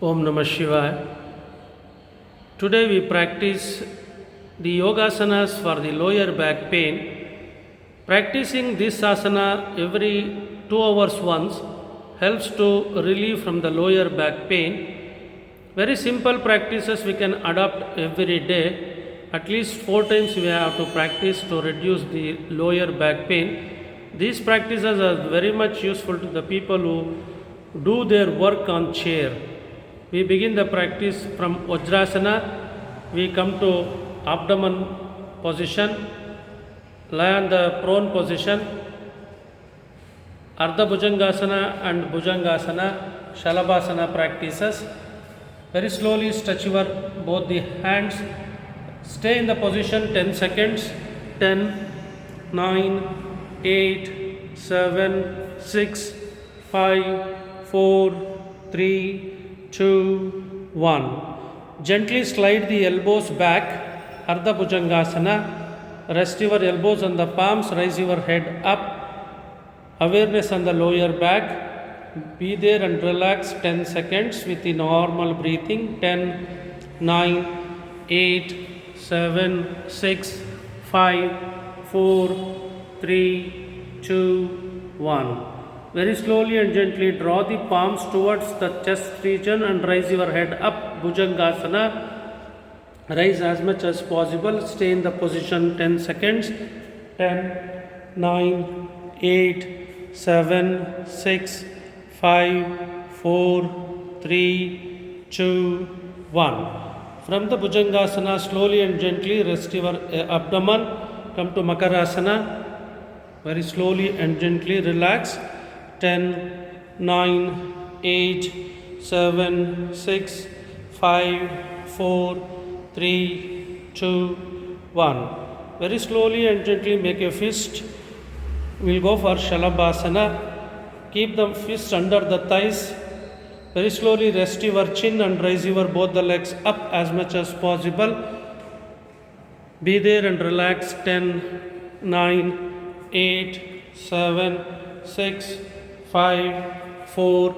Om Namah Shivaya. Today we practice the yogasanas for the lower back pain. Practicing this asana every 2 hours once helps to relieve from the lower back pain. Very simple practices we can adopt every day. At least 4 times we have to practice to reduce the lower back pain. These practices are very much useful to the people who do their work on chair. We begin the practice from Vajrasana. We come to abdomen position, lie on the prone position, Ardha Bhujangasana and Bhujangasana, Shalabhasana practices. Very slowly stretch your both the hands. Stay in the position 10 seconds. 10, 9, 8, 7, 6, 5, 4, 3, 2, 1. Gently slide the elbows back, Ardha Bhujangasana. Rest your elbows on the palms, raise your head up. Awareness on the lower back. Be there and relax 10 seconds with the normal breathing. 10, 9, 8, 7, 6, 5, 4, 3, 2, 1. Very slowly and gently draw the palms towards the chest region and raise your head up, Bhujangasana. Rise as much as possible. Stay in the position 10 seconds. 10, 9, 8, 7, 6, 5, 4, 3, 2, 1. From the Bhujangasana, slowly and gently rest your abdomen. Come to Makarasana. Very slowly and gently relax. 10, 9, 8, 7, 6, 5, 4, 3, 2, 1. Very slowly and gently make a fist. We'll go for Shalabhasana. Keep the fist under the thighs. Very slowly rest your chin and raise your both the legs up as much as possible. Be there and relax. 10, 9, 8, 7, 6, 5, 4,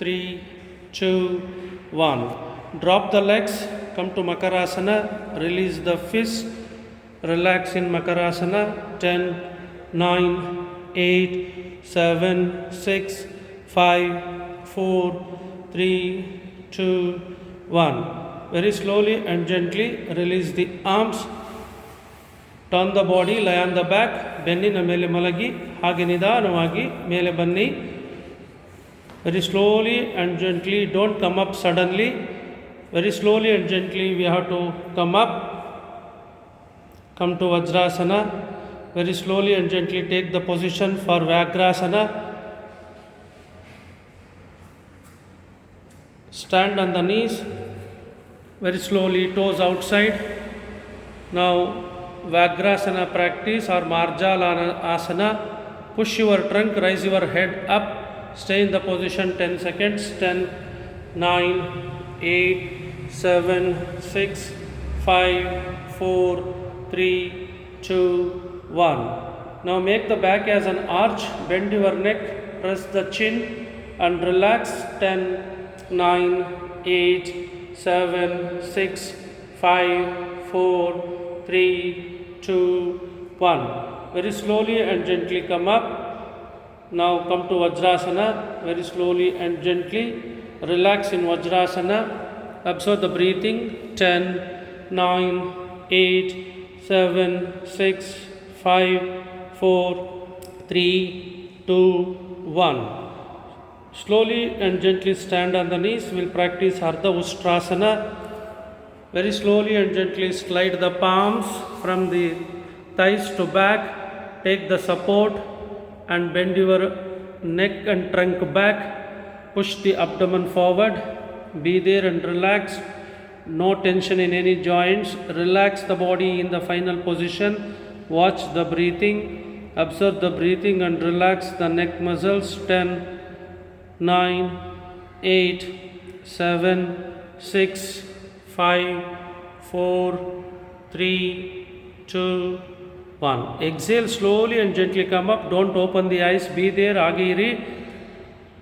3, 2, 1. Drop the legs. Come to Makarasana. Release the fist. Relax in Makarasana. 10, 9, 8, 7, 6, 5, 4, 3, 2, 1. Very slowly and gently release the arms. Turn the body, lie on the back, ಬೆನ್ನಿನ ಮೇಲೆ ಮಲಗಿ ಹಾಗೆ ನಿಧಾನವಾಗಿ ಮೇಲೆ ಬನ್ನಿ. Very slowly and gently, don't come up suddenly. Very slowly and gently we have to come up. Come to Vajrasana. Very slowly and gently take the position for Vyagrasana. Stand on the knees. Very slowly, toes outside. Now Vyagrasana practice or Marjala asana. Push your trunk, raise your head up. Stay in the position 10 seconds. 10, 9, 8, 7, 6, 5, 4, 3, 2, 1. Now make the back as an arch. Bend your neck. Press the chin and relax. 10, 9, 8, 7, 6, 5, 4, 3, 2, 1. Very slowly and gently come up. Now come to Vajrasana. Very slowly and gently relax in Vajrasana. Observe the breathing. 10, 9, 8, 7, 6, 5, 4, 3, 2, 1. Slowly and gently stand on the knees. We'll practice Ardha Ustrasana. Very slowly and gently slide the palms from the thighs to back. Take the support and bend your neck and trunk back. Push the abdomen forward. Be there and relax. No tension in any joints. Relax the body in the final position. Watch the breathing. Observe the breathing and relax the neck muscles. 10, 9, 8, 7, 6, 5, 4, 3, 2, 1. Exhale slowly and gently come up. Don't open the eyes. Be there. Agiri.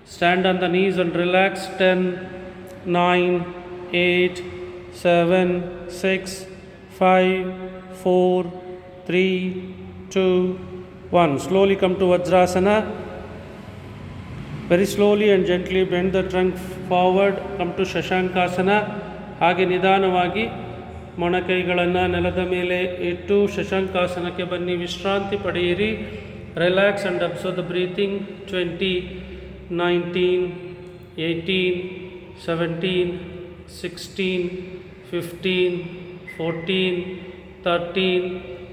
Stand on the knees and relax. 10, 9, 8, 7, 6, 5, 4, 3, 2, 1. Slowly come to Vajrasana. Very slowly and gently bend the trunk forward. Come to Shashankasana. ಹಾಗೆ ನಿಧಾನವಾಗಿ ಮೊಣಕೈಗಳನ್ನು ನೆಲದ ಮೇಲೆ ಇಟ್ಟು ಶಶಾಂಕಾಸನಕ್ಕೆ ಬನ್ನಿ. ವಿಶ್ರಾಂತಿ ಪಡೆಯಿರಿ. Relax and observe the breathing. 20, 19, 18, 17, 16, 15, 14, 13,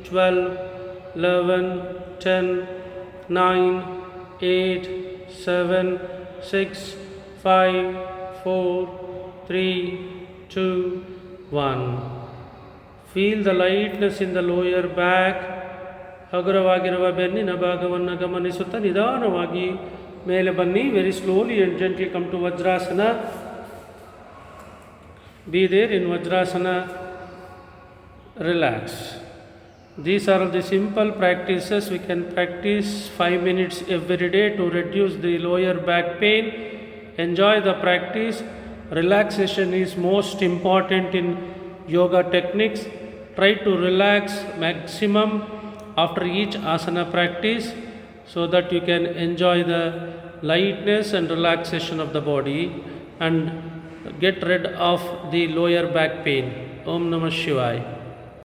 12, 11, 10, 9, 8, 7, 6, 5, 4, 3, 2, 1. Feel the lightness in the lower back. ಹಗುರವಾಗಿರುವ ಬೆನ್ನಿನ ಭಾಗವನ್ನು ಗಮನಿಸುತ್ತಾ ನಿಧಾನವಾಗಿ ಮೇಲೆ ಬನ್ನಿ. Very slowly and gently come to Vajrasana. Be there in Vajrasana. Relax. These are the simple practices. We can practice 5 minutes every day to reduce the lower back pain. Enjoy the practice. Relaxation is most important in yoga techniques. Try to relax maximum after each asana practice so that you can enjoy the lightness and relaxation of the body and get rid of the lower back pain. Om Namah Shivaya.